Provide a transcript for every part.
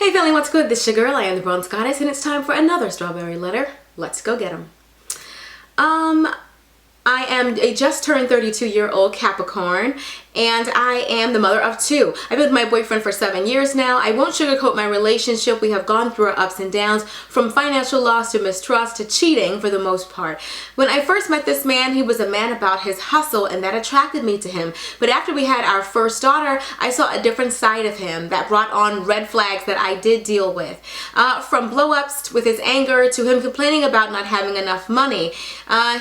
Hey family, what's good? This is your girl, I am the Bronze Goddess, and it's time for another strawberry letter. Let's go get them. I am a just turned 32-year-old Capricorn, and I am the mother of two. I've been with my boyfriend for 7 years now. I won't sugarcoat my relationship. We have gone through our ups and downs, from financial loss to mistrust to cheating for the most part. When I first met this man, he was a man about his hustle, and that attracted me to him. But after we had our first daughter, I saw a different side of him that brought on red flags that I did deal with. From blow-ups with his anger to him complaining about not having enough money.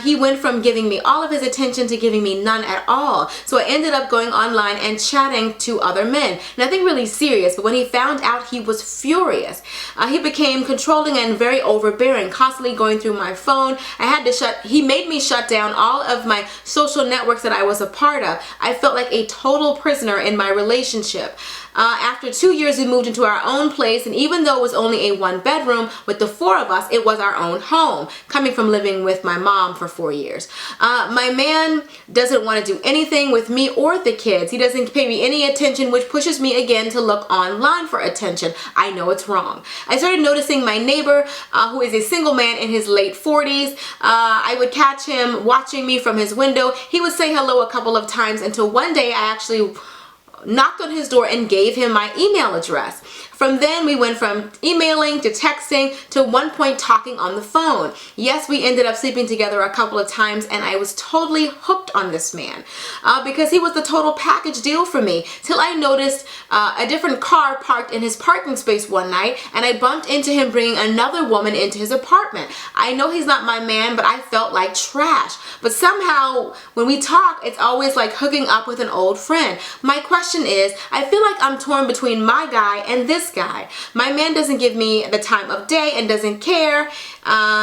He went from giving me all of his attention to giving me none at all. So I ended up going online and chatting to other men. Nothing really serious, but when he found out, he was furious. He became controlling and very overbearing, constantly going through my phone. He made me shut down all of my social networks that I was a part of. I felt like a total prisoner in my relationship. After 2 years, we moved into our own place, and even though it was only a 1-bedroom with the 4 of us, it was our own home, coming from living with my mom for 4 years. My man doesn't want to do anything with me or the kids. He doesn't pay me any attention, which pushes me again to look online for attention. I know it's wrong. I started noticing my neighbor, who is a single man in his late 40s. I would catch him watching me from his window. He would say hello a couple of times until one day I actually knocked on his door and gave him my email address. From then, we went from emailing to texting to one point talking on the phone. Yes, we ended up sleeping together a couple of times, and I was totally hooked on this man because he was the total package deal for me, till I noticed a different car parked in his parking space one night, and I bumped into him bringing another woman into his apartment. I know he's not my man, but I felt like trash. But somehow, when we talk, it's always like hooking up with an old friend. My question is, I feel like I'm torn between my guy and this guy. My man doesn't give me the time of day and doesn't care.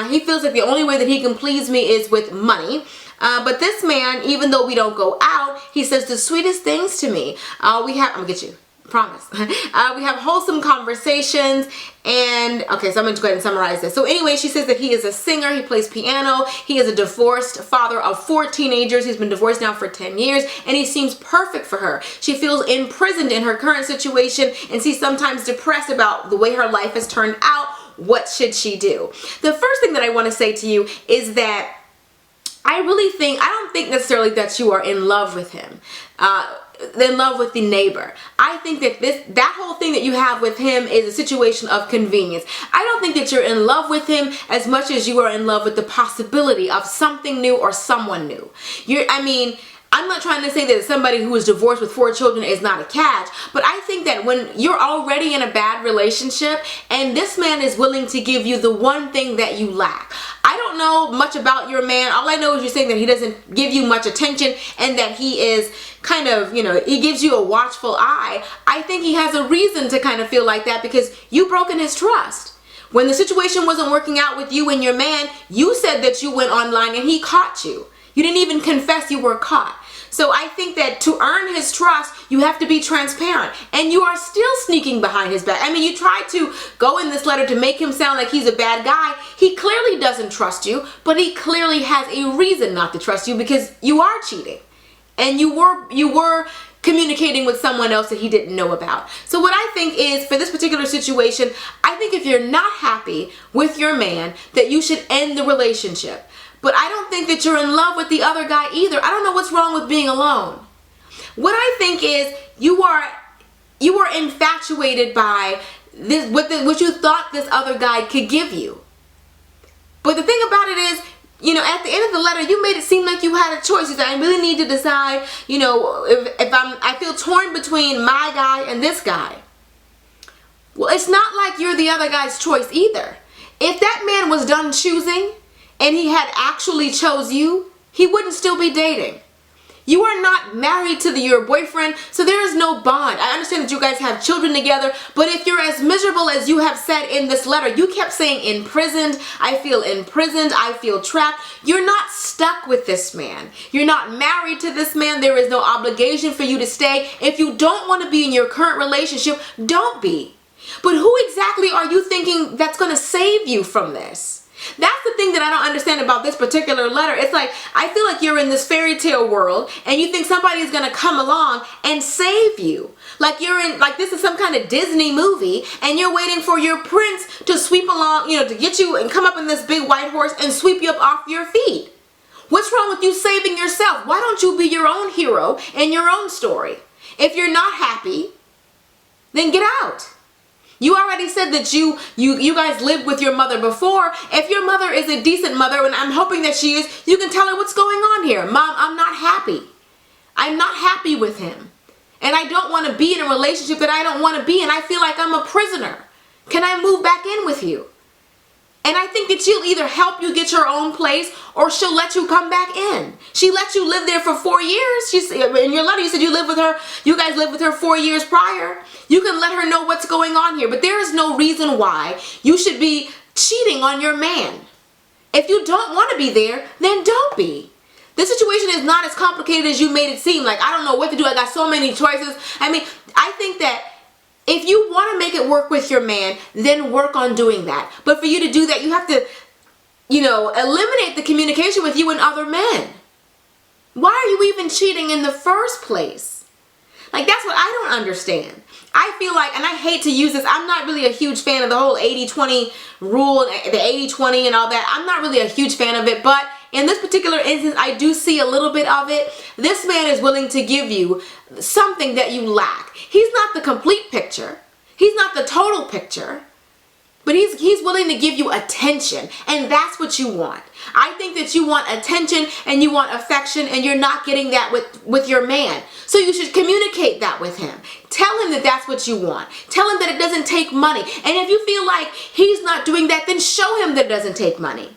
He feels like the only way that he can please me is with money. But this man, even though we don't go out, he says the sweetest things to me. I'm gonna get you. Promise. We have wholesome conversations, and okay, so I'm going to go ahead and summarize this. So anyway, she says that he is a singer, he plays piano, he is a divorced father of 4 teenagers, he's been divorced now for 10 years, and he seems perfect for her. She feels imprisoned in her current situation, and she's sometimes depressed about the way her life has turned out. What should she do? The first thing that I want to say to you is that I don't think necessarily that you are in love with him. In love with the neighbor. I think that that whole thing that you have with him is a situation of convenience. I don't think that you're in love with him as much as you are in love with the possibility of something new or someone new. I'm not trying to say that somebody who is divorced with 4 children is not a catch, but I think that when you're already in a bad relationship and this man is willing to give you the one thing that you lack. I don't know much about your man. All I know is you're saying that he doesn't give you much attention and that he is kind of, he gives you a watchful eye. I think he has a reason to kind of feel like that because you've broken his trust. When the situation wasn't working out with you and your man, you said that you went online and he caught you. You didn't even confess you were caught. So I think that to earn his trust, you have to be transparent. And you are still sneaking behind his back. You tried to go in this letter to make him sound like he's a bad guy. He clearly doesn't trust you, but he clearly has a reason not to trust you because you are cheating. And you were communicating with someone else that he didn't know about. So what I think is, for this particular situation, I think if you're not happy with your man, that you should end the relationship. But I don't think that you're in love with the other guy either. I don't know what's wrong with being alone. What I think is you are infatuated by this, what you thought this other guy could give you. But the thing about it is, at the end of the letter, you made it seem like you had a choice. You said, I really need to decide, if I feel torn between my guy and this guy. Well, it's not like you're the other guy's choice either. If that man was done choosing, and he had actually chose you, he wouldn't still be dating. You are not married to your boyfriend, so there is no bond. I understand that you guys have children together, but if you're as miserable as you have said in this letter, you kept saying imprisoned, I feel trapped. You're not stuck with this man. You're not married to this man. There is no obligation for you to stay. If you don't want to be in your current relationship, don't be. But who exactly are you thinking that's going to save you from this? That's the thing that I don't understand about this particular letter. It's like, I feel like you're in this fairy tale world and you think somebody is going to come along and save you. like this is some kind of Disney movie, and you're waiting for your prince to sweep along, to get you and come up in this big white horse and sweep you up off your feet. What's wrong with you saving yourself? Why don't you be your own hero in your own story? If you're not happy, then get out. You already said that you guys lived with your mother before. If your mother is a decent mother, and I'm hoping that she is, you can tell her what's going on here. Mom, I'm not happy. I'm not happy with him. And I don't want to be in a relationship that I don't want to be in. I feel like I'm a prisoner. Can I move back in with you? And I think that she'll either help you get your own place, or she'll let you come back in. She let you live there for 4 years. In your letter, you said you guys lived with her 4 years prior. You can let her know what's going on here. But there is no reason why you should be cheating on your man. If you don't want to be there, then don't be. This situation is not as complicated as you made it seem. Like, I don't know what to do. I got so many choices. I mean, I think that if you want to make it work with your man, then work on doing that. But for you to do that, you have to, eliminate the communication with you and other men. Why are you even cheating in the first place? Like, that's what I don't understand. I feel like, and I hate to use this, I'm not really a huge fan of the whole 80-20 rule, the 80-20 and all that. I'm not really a huge fan of it, but in this particular instance, I do see a little bit of it. This man is willing to give you something that you lack. He's not the complete picture. He's not the total picture. But he's willing to give you attention, and that's what you want. I think that you want attention and you want affection, and you're not getting that with your man. So you should communicate that with him. Tell him that that's what you want. Tell him that it doesn't take money. And if you feel like he's not doing that, then show him that it doesn't take money.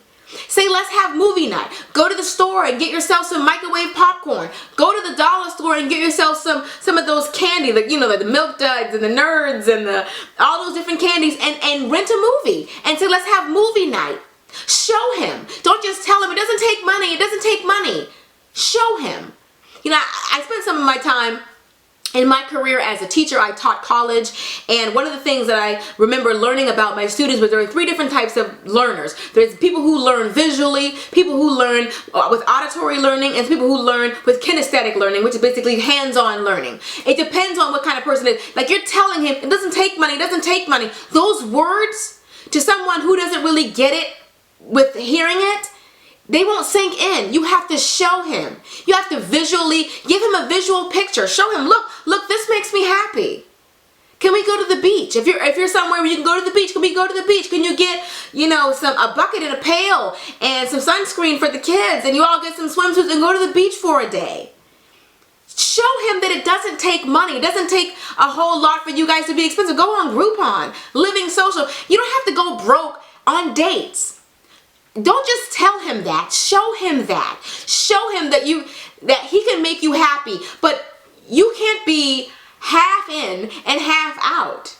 Say, let's have movie night. Go to the store and get yourself some microwave popcorn. Go to the dollar store and get yourself some of those candy, like the Milk Duds and the Nerds and all those different candies, and rent a movie and say, let's have movie night. Show him. Don't just tell him it doesn't take money. It doesn't take money. Show him. I spent some of my time in my career as a teacher. I taught college, and one of the things that I remember learning about my students was there are 3 different types of learners. There's people who learn visually, people who learn with auditory learning, and people who learn with kinesthetic learning, which is basically hands-on learning. It depends on what kind of person it is. Like, you're telling him, it doesn't take money, it doesn't take money. Those words, to someone who doesn't really get it with hearing it, they won't sink in. You have to show him. You have to visually give him a visual picture. Show him, look, this makes me happy. Can we go to the beach? If you're somewhere where you can go to the beach, can we go to the beach? Can you get, a bucket and a pail and some sunscreen for the kids, and you all get some swimsuits and go to the beach for a day? Show him that it doesn't take money. It doesn't take a whole lot for you guys to be expensive. Go on Groupon, Living Social. You don't have to go broke on dates. Don't just tell him that. Show him that. Show him that he can make you happy, but you can't be half in and half out.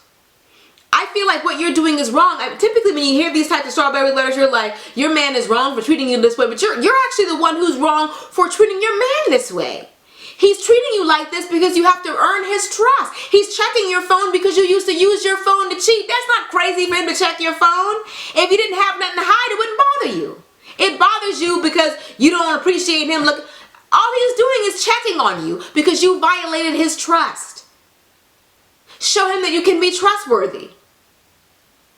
I feel like what you're doing is wrong. Typically, when you hear these types of strawberry letters, you're like, your man is wrong for treating you this way, but you're actually the one who's wrong for treating your man this way. He's treating you like this because you have to earn his trust. He's checking your phone because you used to use your phone to cheat. That's not crazy for him to check your phone. If you didn't have nothing to hide, it wouldn't bother you. It bothers you because you don't appreciate him. Look, all he's doing is checking on you because you violated his trust. Show him that you can be trustworthy.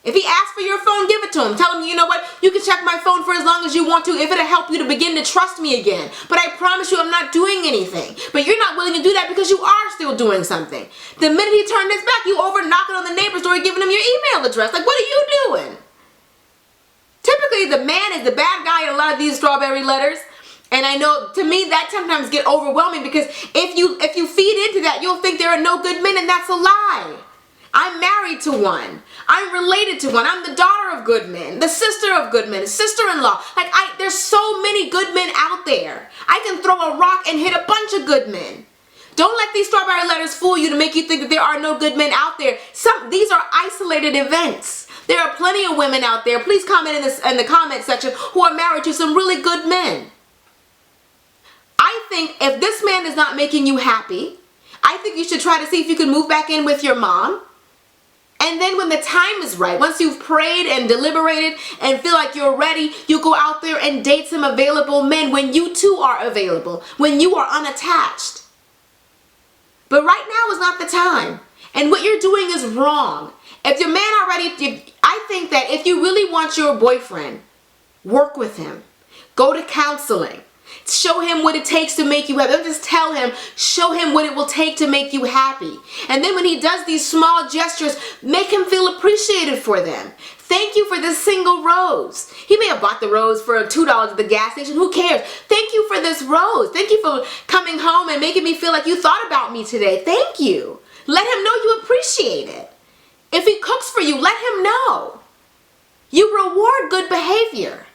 If he asks for your phone, give it to him. Tell him, you know what, you can check my phone for as long as you want to if it'll help you to begin to trust me again. But I promise you I'm not doing anything. But you're not willing to do that because you are still doing something. The minute he turned his back, you over knocking on the neighbor's door giving him your email address. Like, what are you doing? Typically, the man is the bad guy in a lot of these strawberry letters. And I know, to me, that sometimes get overwhelming because if you feed into that, you'll think there are no good men, and that's a lie. I'm married to one. I'm related to one. I'm the daughter of good men, the sister of good men, sister-in-law. There's so many good men out there. I can throw a rock and hit a bunch of good men. Don't let these strawberry letters fool you to make you think that there are no good men out there. These are isolated events. There are plenty of women out there. Please comment in the comment section who are married to some really good men. I think if this man is not making you happy, I think you should try to see if you can move back in with your mom. And then when the time is right, once you've prayed and deliberated and feel like you're ready, you go out there and date some available men when you too are available, when you are unattached. But right now is not the time. And what you're doing is wrong. If your man I think that if you really want your boyfriend, work with him. Go to counseling. Show him what it takes to make you happy. Don't just tell him, show him what it will take to make you happy. And then when he does these small gestures, make him feel appreciated for them. Thank you for this single rose. He may have bought the rose for $2 at the gas station. Who cares? Thank you for this rose. Thank you for coming home and making me feel like you thought about me today. Thank you. Let him know you appreciate it. If he cooks for you, let him know. You reward good behavior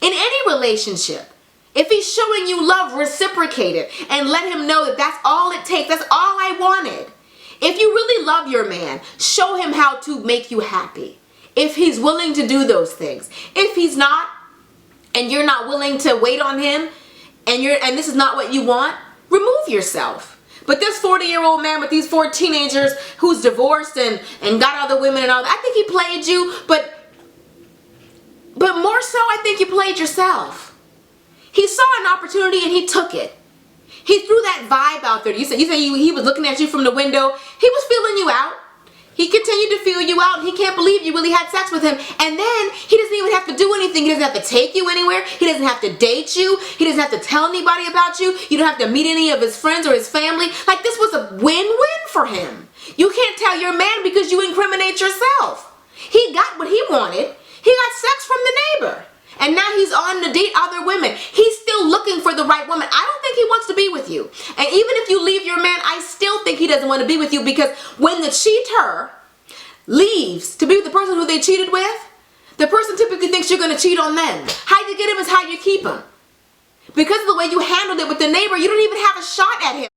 in any relationship. If he's showing you love, reciprocate it and let him know that that's all it takes. That's all I wanted. If you really love your man, show him how to make you happy. If he's willing to do those things. If he's not, and you're not willing to wait on him, and this is not what you want, remove yourself. But this 40-year-old man with these 4 teenagers who's divorced and got other women and all that, I think he played you, but more so, I think you played yourself. He saw an opportunity and he took it. He threw that vibe out there. You say he was looking at you from the window. He was feeling you out. He continued to feel you out, and he can't believe you really had sex with him. And then he doesn't even have to do anything. He doesn't have to take you anywhere. He doesn't have to date you. He doesn't have to tell anybody about you. You don't have to meet any of his friends or his family. Like, this was a win-win for him. You can't tell your man because you incriminate yourself. He got what he wanted. He got sex from the neighbor. And now he's on to date other women. He's still looking for the right woman. I don't think he wants to be with you. And even if you leave your man, I still think he doesn't want to be with you, because when the cheater leaves to be with the person who they cheated with, the person typically thinks you're going to cheat on them. How you get him is how you keep him. Because of the way you handled it with the neighbor, you don't even have a shot at him.